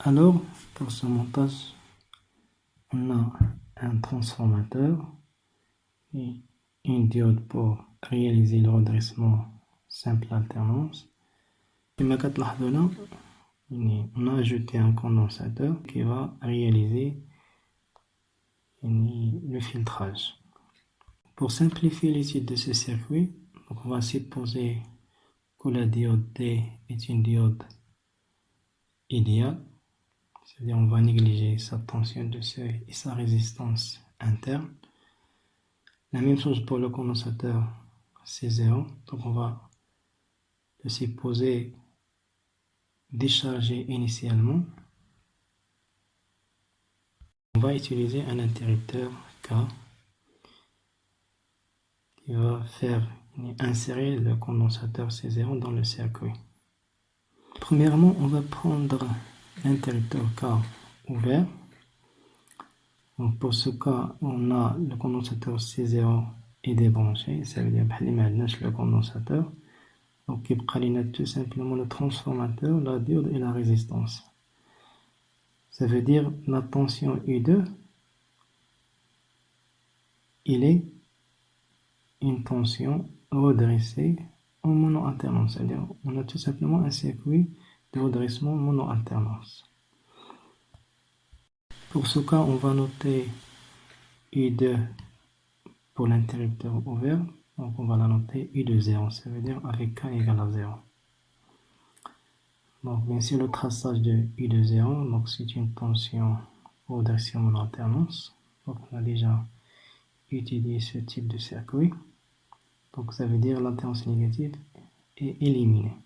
Alors, pour ce montage, on a un transformateur et une diode pour réaliser le redressement simple alternance. كما كتلاحظوا là, on a ajouté un condensateur qui va réaliser le filtrage. Pour simplifier l'étude de ce circuit, donc on va supposer que la diode D est une diode idéale, c'est-à-dire on va négliger sa tension de seuil et sa résistance interne. La même chose pour le condensateur C0, donc on va le supposer déchargé initialement. On va utiliser un interrupteur K qui va faire insérer le condensateur C0 dans le circuit. Premièrement, on va prendre l'interrupteur K ouvert. Donc pour ce cas, on a le condensateur C0 est débranché, ça veut dire que le condensateur. Donc il y a tout simplement le transformateur, la diode et la résistance. Ça veut dire la tension U2, il est une tension redressée en mono-alternance. C'est-à-dire on a tout simplement un circuit de redressement mono-alternance. Pour ce cas, on va noter U2 pour l'interrupteur ouvert. Donc on va la noter U de 0, ça veut dire avec K égale à 0. Donc bien sûr le traçage de U de 0, donc c'est une tension redressée mono-alternance. Donc on a déjà utilisé ce type de circuit. Donc ça veut dire l'alternance négative est éliminée.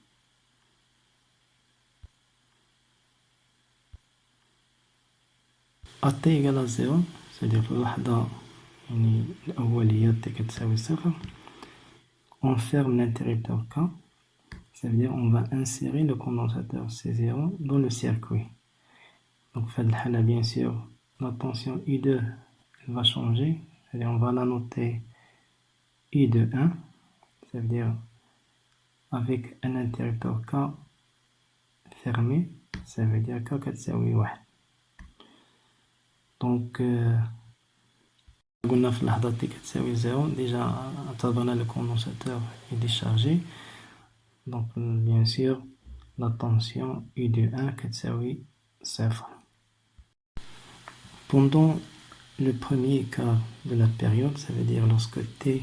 A t égale à 0, c'est-à-dire في اللحظة الأولية t كتساوي 0, on ferme l'interrupteur K, ça veut dire on va insérer le condensateur C0 dans le circuit. Donc bien sûr la tension U2 elle va changer, c'est-à-dire on va la noter U de 1, ça veut dire avec un interrupteur K fermé, ça veut dire K كتساوي 1. Donc قلنا في اللحظة t كتساوي 0 déjà اعتبرنا le condensateur est déchargé, donc bien sûr la tension U de 1 كتساوي 0. Pendant le premier quart de la période, ça veut dire lorsque t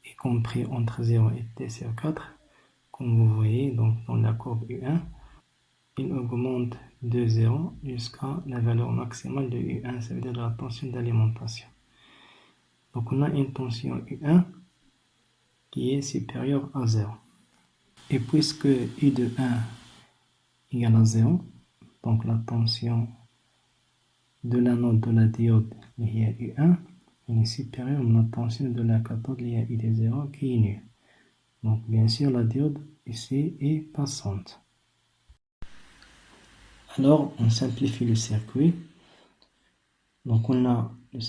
est compris entre 0 et t sur 4, comme vous voyez donc dans la courbe U1, il augmente de 0 jusqu'à la valeur maximale de U1, ça veut dire la tension d'alimentation. Donc on a une tension U1 qui est supérieure à 0. Et puisque U de 1 égale à 0, donc la tension de l'anode de la diode liée à U1 est supérieure à la tension de la cathode liée à U de 0 qui est nulle. Donc bien sûr la diode ici est passante. Alors on simplifie le circuit. Donc on a le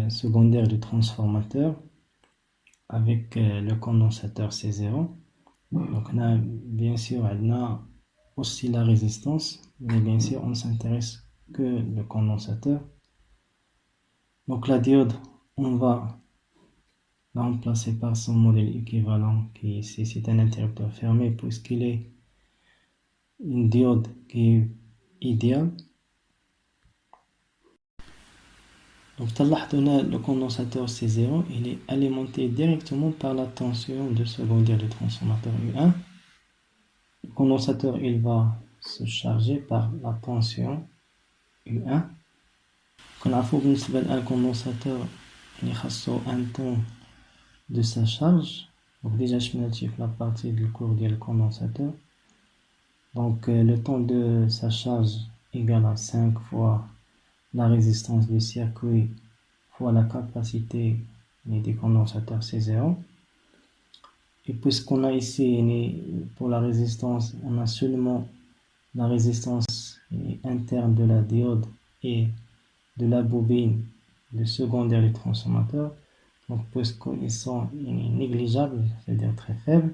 secondaire du transformateur avec le condensateur C0. Donc on a bien sûr aussi la résistance, mais bien sûr on s'intéresse que le condensateur. Donc la diode, on va la remplacer par son modèle équivalent qui ici c'est un interrupteur fermé puisqu'il est une diode qui est idéale. Donc le condensateur C0 il est alimenté directement par la tension de secondaire du transformateur U1. Le condensateur il va se charger par la tension U1. كنعرفوا بالنسبة للكوندنساتور يعني خاصو un temps de sa charge. Donc déjà شفنا في la partie du cours ديال الكوندنساتور. Donc le temps de sa charge égale à 5 fois la résistance du circuit fois la capacité des condensateurs C0. Et puisqu'on a ici pour la résistance, on a seulement la résistance interne de la diode et de la bobine de secondaire du transformateur, donc puisqu'ils sont négligeables, c'est-à-dire très faibles,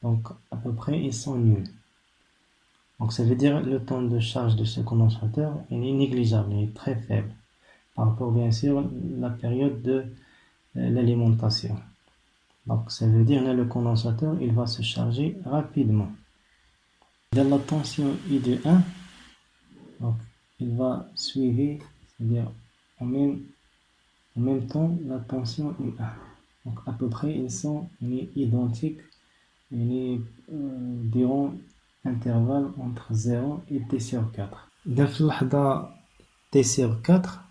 donc à peu près ils sont nuls. Donc ça veut dire le temps de charge de ce condensateur est négligeable, il est très faible par rapport bien sûr à la période de l'alimentation. Donc ça veut dire là le condensateur il va se charger rapidement. Dans la tension I de 1, donc il va suivre, c'est-à-dire en même temps la tension U1. Donc à peu près ils sont identiques durant intervalle entre 0 et T sur 4. Dans la T sur 4,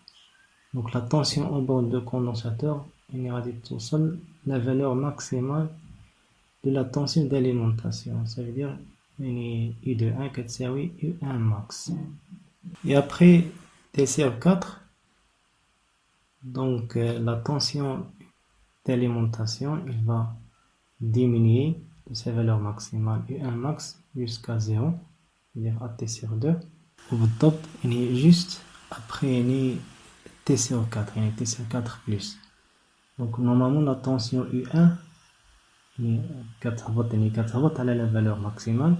donc la tension au bord de condensateur il y tout seul la valeur maximale de la tension d'alimentation. Ça veut dire U de 1 كتساوي U1 max. Et après T sur 4, donc la tension d'alimentation il va diminuer de sa valeur maximale U1 max jusqu'à 0, c'est-à-dire à T sur 2. وبالضبط juste après T sur 4, T sur 4 plus. Donc normalement la tension U1 كتهبط على la valeur maximale,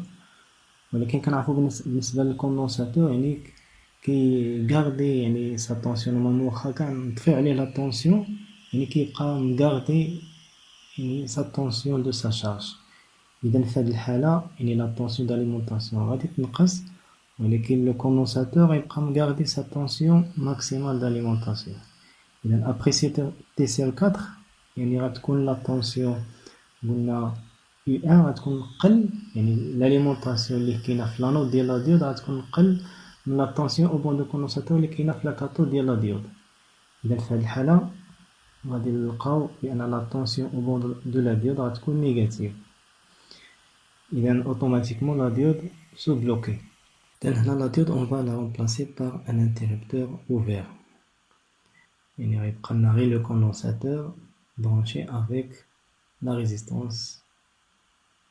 ولكن كنعرفوا بالنسبة للكوندنساتور كيغاردي sa tension normalement واخا كنطفيو عليه la tension كيبقى مغاردي sa tension de sa charge. إذا في هذه الحالة la tension d'alimentation غادي تنقص, ولكن le condensateur يبقى مغاردي sa tension maximale d'alimentation. إذا après T sur 4 غتكون la tension قلنا U1 غتكون قل, l'alimentation اللي كاينه في لانود ديال لا ديود غتكون قل من لا طونسيون او بون دو كوندنساتور اللي كاينه في لا كاتود ديال لا ديود. اذا في هذه الحاله غادي نلقاو بان لا طونسيون او بون دو لا ديود غتكون نيجاتيف, اذا اوتوماتيكمون لا ديود سو بلوكي. اذا هنا لا ديود اون فا لا رومبلاسي بار ان انتربتور اوفير, غيبقى لنا غير لو كوندنساتور برانشي افيك la résistance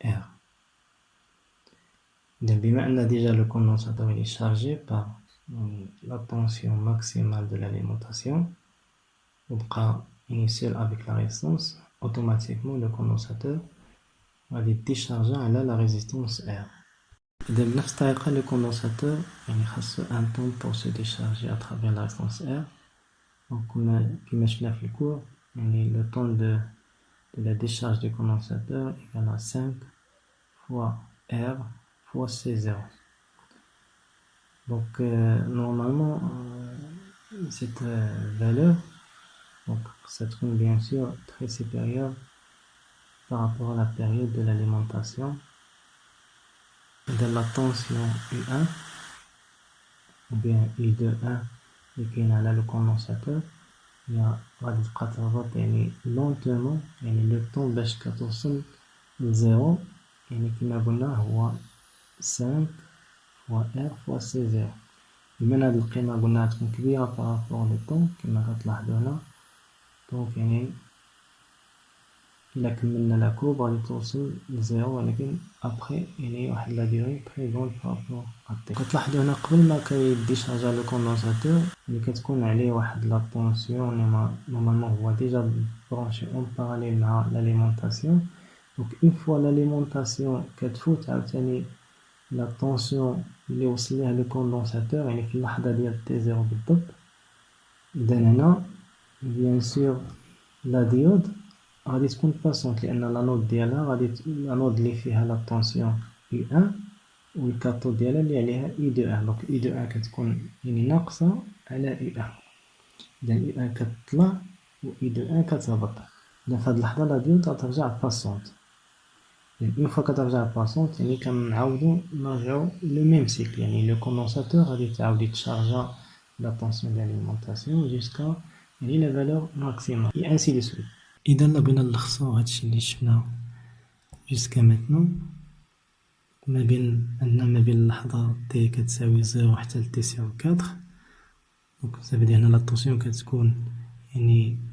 R. Donc, déjà le condensateur est chargé par la tension maximale de l'alimentation, initial avec la résistance, automatiquement le condensateur va être déchargé à la résistance R. De la même façon, le condensateur il a un temps pour se décharger à travers la résistance R. Donc, comme je l'ai fait le cours, le temps de la décharge du condensateur égale à 5 fois R fois C0. Donc normalement cette valeur donc ça trouve bien sûr très supérieure par rapport à la période de l'alimentation de la tension U1 ou bien U2.1 qui est là le condensateur. غادي تبقى تهبط لونتومون, لو طون باش كتوصل لزيرو كما قلنا هو 5 فوا ار فوا سي زيرو. بما ان هاد القيمة قلنا غتكون كبيرة بارابور لو طون كما كتلاحظوا هنا, دونك إلا كملنا لا كورب غادي توصل لزيرو, ولكن ابخي واحد لا ديوري تري غون بارابور ا. كتلاحظوا هنا قبل ما كيديشارجا لو كوندنساتور كتكون عليه واحد لا طونسيون نورمالمون هو ديجا برونشي اون باراليل مع لاليمونطاسيون. دونك اون فوا لاليمونطاسيون كتفوت عاوتاني لا طونسيون اللي وصل ليها لو كوندنساتور في اللحظة ديال تي زيرو بالضبط. اذا هنا بيان سور لا ديود غادي تكون باسونت, لان لانود ديالها غادي لانود اللي فيها لا طونسيون U1 والكاثود ديالها اللي عليها U2.1. دونك U2.1 كتكون ناقصة على U1, اذا U1 كتطلع و U2.1 كتهبط. اذا في هاد اللحظة لا ديود غترجع باسونت. اون فوا كترجع باسونت كنعاودو نرجعو لو ميم سيكل, لو كوندنساتور غادي تعاود يتشارجا لا طونسيون داليمونطاسيون جوسكا لا فالور ماكسيموم اي انسي دو سويت. إذا بغينا نلخصو هادشي اللي شفنا جوسكا ميتنون, ما بين اللحظة تي كتساوي 0 حتى ل تي سيغ 4. دونك سافو هنا لا طونسيون كتكون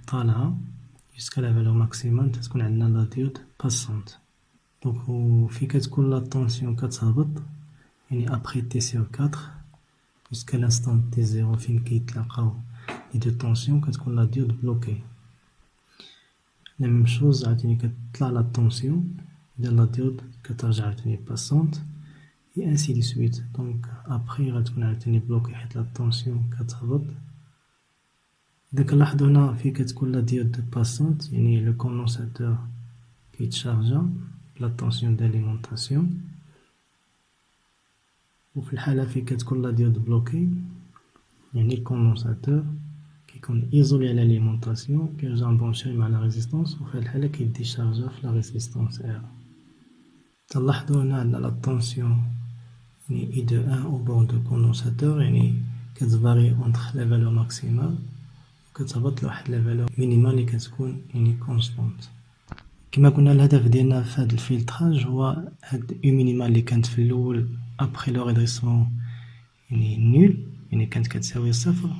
طالعة جوسكا لا فالور ماكسيمال, تكون عندنا لا ديود باسونت. دونك وفي كتكون لا طونسيون كتهبط ابخي تي سيغ 4 جوسكا لانستون تي 0 فين كيتلاقاو لي دو طونسيون كتكون لا ديود بلوكي. لا ميم شوز عاوتاني كتطلع لا طونسيون, إذا لا ديود كترجع عاوتاني باسونت. et ainsi de suite. Donc après غتكون عاوتاني بلوكي حيت لا طونسيون كتهبط. إذا كنلاحظو هنا فين كتكون لا ديود باسونت يعني لو كوندونساتور كيتشارجا بلا طونسيون داليمونطاسيون، وفي الحالة فين كتكون لا ديود بلوكي يعني الكوندونساتور كيكون ايزولي على لاليمونطاسيون كيرجع مبونشي مع لا ريزيستونس، وفي هاد الحالة كيديشارجا في لا ريزيستونس ار. تلاحظو هنا عندنا لا طونسيون يعني اي دو ان او بور دو كوندونساتور يعني كتفاري اونتخ لا فالور ماكسيمال وكتهبط لواحد لا فالور مينيمال لي كتكون يعني كونستونت. كما قلنا الهدف ديالنا في هاد الفلتراج هو هاد او مينيمال اللي كانت في الاول ابخي لو ريدريسمون يعني نول يعني كانت كتساوي صفر،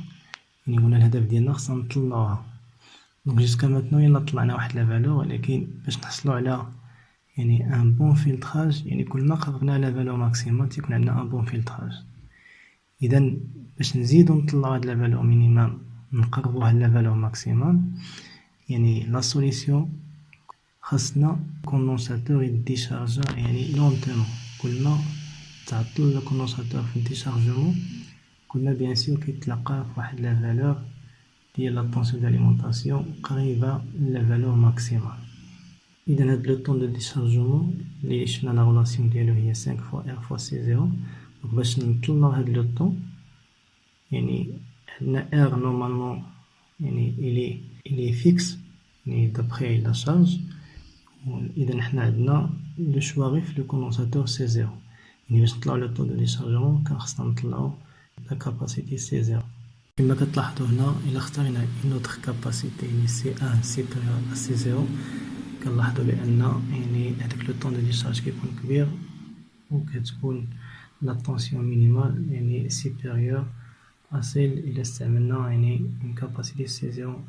يعني قلنا الهدف ديالنا خصنا نطلعوها. دونك جوسكا ماتنون يلا طلعنا واحد لا فالور، ولكن باش نحصلو على يعني ان بون فلتراج يعني كل ما قربنا لا فالور ماكسيمال تيكون عندنا ان بون فلتراج. اذا باش نزيدو نطلعو هاد لا فالور مينيمال نقربوها لا فالور ماكسيمال يعني لا سوليسيون خاصنا كوندونساتور يديشارجا يعني لونتومون. كل ما تعطل الكوندونساتور في الديشارجمون كل ما بيان سور كيتلقى فواحد لا فالور ديال لا طونسيون داليمونطاسيون قريبة لا فالور ماكسيمال. إذا هاد لو طون دو ديشارجمون لي شفنا لا غولاسيون ديالو هي 5 فوا ار فوا سي زيرو. دونك باش نطلعو هاد لو طون يعني عندنا ار نورمالمون يعني إلي فيكس يعني دابخي لا شارج. إذا حنا عندنا لو شوا غير في لو كوندونساتور سي زيرو، يعني باش نطلعو لو طون دو ديشارجمون كان خصنا نطلعو لا كاباسيتي سي زيرو. كما كتلاحظوا هنا إلا اختارينا اون اوتر كاباسيتي يعني سي ان سيبيريور ا سي زيرو كنلاحظوا بأن يعني هداك لو طون دو ديشارج كيكون كبير وكتكون لا طونسيون مينيمال يعني سيبيريور ا سيل إلا استعملنا يعني اون كاباسيتي سي زيرو